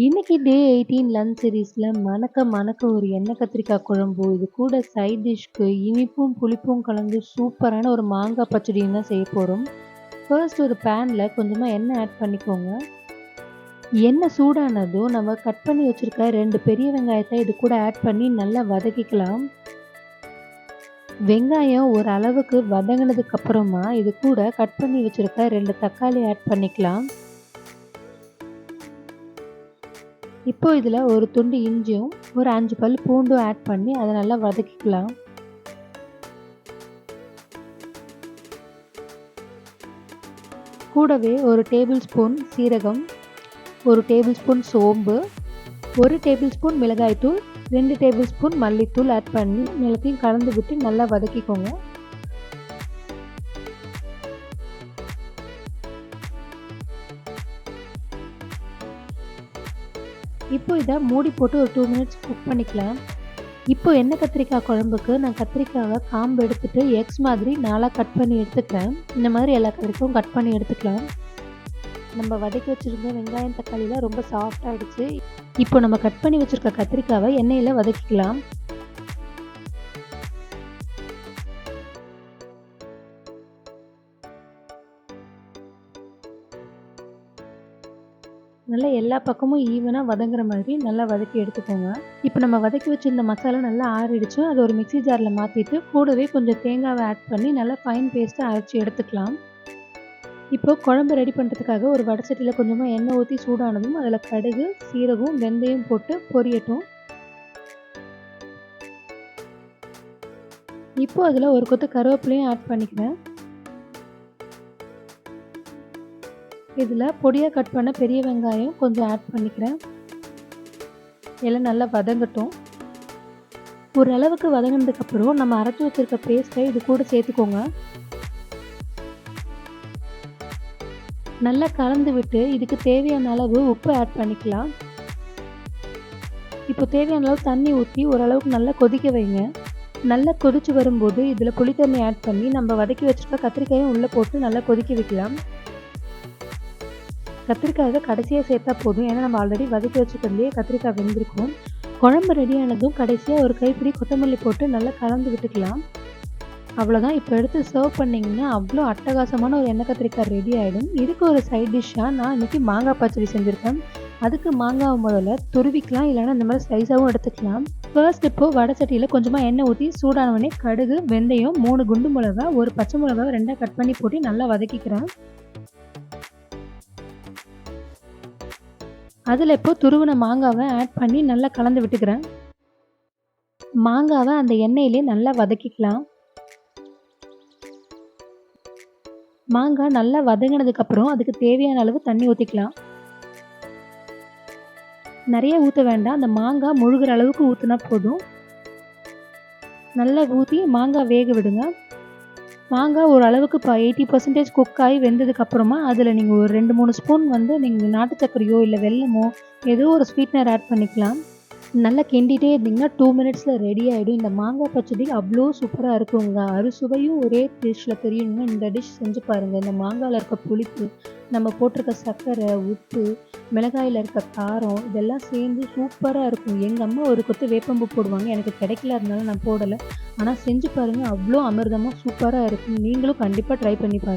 இன்னைக்கு டே 18 லஞ்ச் சீரிஸ்ல மணக்க மணக்க ஒரு எண்ணெய் கத்திரிக்காய் குழம்பு, இது கூட சைட் டிஷ்க்கு இனிப்பும், புளிப்பும் கலந்து சூப்பரான ஒரு மாங்காய் பச்சடியும் தான் செய்ய போறோம். ஃபர்ஸ்ட் ஒரு பேன்ல கொஞ்சமா எண்ணெய் ஆட் பண்ணிக்கோங்க. எண்ணெய் சூடானதும் நம்ம கட் பண்ணி வச்சிருக்க 2 பெரிய வெங்காயத்த இது கூட ஆட் பண்ணி நல்லா வதக்கிக்கலாம். வெங்காயம் ஒரு அளவுக்கு வதங்கினதுக்கு அப்புறமா இது கூட கட் பண்ணி வச்சிருக்க 2 தக்காளி ஆட் பண்ணிக்கலாம். இப்போ இதில் ஒரு துண்டு இஞ்சியும் ஒரு 5 பல் பூண்டும் ஆட் பண்ணி அதை நல்லா வதக்கிக்கலாம். கூடவே ஒரு டேபிள் ஸ்பூன் சீரகம், ஒரு டேபிள் ஸ்பூன் சோம்பு, 1 டேபிள் ஸ்பூன் மிளகாய்த்தூள், 2 டேபிள் ஸ்பூன் மல்லித்தூள் ஆட் பண்ணி எல்லாத்தையும் கலந்து விட்டு நல்லா வதக்கிக்கோங்க. இப்போ இதை மூடி போட்டு ஒரு 2 மினிட்ஸ் குக் பண்ணிக்கலாம். இப்போ எண்ணெய் கத்திரிக்காய் குழம்புக்கு நான் கத்திரிக்காவை காம்பு எடுத்துட்டு எக்ஸ் மாதிரி 4 கட் பண்ணி எடுத்துக்கிறேன். இந்த மாதிரி எல்லா கத்திரிக்காயும் கட் பண்ணி எடுத்துக்கலாம். நம்ம வதக்கி வச்சுருந்த வெங்காயம் தக்காளிலாம் ரொம்ப சாஃப்ட் ஆகிடுச்சு. இப்போ நம்ம கட் பண்ணி வச்சுருக்க கத்திரிக்காவை எண்ணெயில் வதக்கிக்கலாம். நல்லா எல்லா பக்கமும் ஈவனாக வதங்குற மாதிரி நல்லா வதக்கி எடுத்துக்கோங்க. இப்போ நம்ம வதக்கி வச்சுருந்த மசாலா நல்லா ஆறிடுச்சு. அதை ஒரு மிக்ஸி ஜாரில் மாற்றிட்டு கூடவே கொஞ்சம் தேங்காவை ஆட் பண்ணி நல்லா ஃபைன் பேஸ்ட்டாக அரைச்சி எடுத்துக்கலாம். இப்போ குழம்பு ரெடி பண்ணுறதுக்காக ஒரு வடச்சட்டியில் கொஞ்சமாக எண்ணெய் ஊற்றி சூடானதும் அதில் கடுகு, சீரகம், வெந்தயம் போட்டு பொரியட்டும். இப்போ அதில் ஒரு கொத்து கருவேப்பிலையும் ஆட் பண்ணிக்கிறேன். இதில் பொடியாக கட் பண்ண பெரிய வெங்காயம் கொஞ்சம் ஆட் பண்ணிக்கிறேன். எல்லாம் நல்லா வதங்கட்டும். ஒரு அளவுக்கு வதங்கினதுக்கப்புறம் நம்ம அரைச்சி வச்சுருக்க பேஸ்ட்டை இது கூட சேர்த்துக்கோங்க. நல்லா கலந்து விட்டு இதுக்கு தேவையான அளவு உப்பு ஆட் பண்ணிக்கலாம். இப்போ தேவையான அளவு தண்ணி ஊற்றி ஓரளவுக்கு நல்லா கொதிக்க வைங்க. நல்லா கொதிச்சு வரும்போது இதில் புளித்தண்ணி ஆட் பண்ணி நம்ம வதக்கி வச்சுருக்க கத்திரிக்காயும் உள்ளே போட்டு நல்லா கொதிக்க வைக்கலாம். கத்திரிக்காயை கடைசியாக சேர்த்தா போதும், ஏன்னா நம்ம ஆல்ரெடி வதக்கி வச்சுக்கிறதுலேயே கத்திரிக்காய் வெந்திருக்கும். குழம்பு ரெடியானதும் கடைசியாக ஒரு கைப்பிடி கொத்தமல்லி போட்டு நல்லா கலந்து விட்டுக்கலாம். அவ்வளோதான். இப்போ எடுத்து சர்வ் பண்ணிங்கன்னா அவ்வளோ அட்டகாசமான ஒரு எண்ணெய் கத்திரிக்காய் ரெடி ஆகிடும். இதுக்கு ஒரு சைட் டிஷ்ஷாக நான் இன்றைக்கி மாங்காய் பச்சடி செஞ்சுருக்கேன். அதுக்கு மாங்காவை முதல்ல துருவிக்கலாம், இல்லைன்னா இந்த மாதிரி ஸ்லைஸாகவும் எடுத்துக்கலாம். ஃபர்ஸ்ட் இப்போது வடை சட்டியில் கொஞ்சமாக எண்ணெய் ஊற்றி சூடானவொடனே கடுகு, வெந்தயம், 3 குண்டு மிளகா, ஒரு பச்சை மிளகாவை 2 கட் பண்ணி போட்டு நல்லா வதக்கிக்கிறேன். அதில் இப்போ துருவின மாங்காவை ஆட் பண்ணி நல்லா கலந்து விட்டுக்கிறேன். மாங்காவை அந்த எண்ணெயிலே நல்லா வதக்கிக்கலாம். மாங்காய் நல்லா வதங்கினதுக்கப்புறம் அதுக்கு தேவையான அளவு தண்ணி ஊற்றிக்கலாம். நிறைய ஊற்ற வேண்டாம், அந்த மாங்காய் முழுகிற அளவுக்கு ஊற்றினா போதும். நல்லா ஊற்றி மாங்காய் வேக விடுங்க. மாங்காய் ஒரு அளவுக்கு இப்போ 80% குக் ஆகி வெந்ததுக்கப்புறமா அதில் நீங்கள் ஒரு 2-3 ஸ்பூன் நீங்கள் நாட்டு சர்க்கரையோ இல்லை வெல்லமோ ஏதோ ஒரு ஸ்வீட்னர் ஆட் பண்ணிக்கலாம். நல்லா கிண்டிகிட்டே இருந்தீங்கன்னா 2 மினிட்ஸில் ரெடி ஆகிடும். இந்த மாங்காய் பச்சடி அவ்வளோ சூப்பராக இருக்குங்க. அறுசுவையும் ஒரே டிஷ்ஷில் தெரியணும்னா இந்த டிஷ் செஞ்சு பாருங்கள். இந்த மாங்காயில் இருக்க புளிப்பு, நம்ம போட்டிருக்க சர்க்கரை, உப்பு, மிளகாயில் இருக்க காரம் இதெல்லாம் சேர்ந்து சூப்பராக இருக்கும். எங்கள் அம்மா ஒரு கொத்து வேப்பம்பூ போடுவாங்க, எனக்கு கிடைக்கல, அதனால நான் போடலை. ஆனால் செஞ்சு பாருங்கள், அவ்வளோ அமிர்தமாக சூப்பராக இருக்கும். நீங்களும் கண்டிப்பாக ட்ரை பண்ணி பாருங்கள்.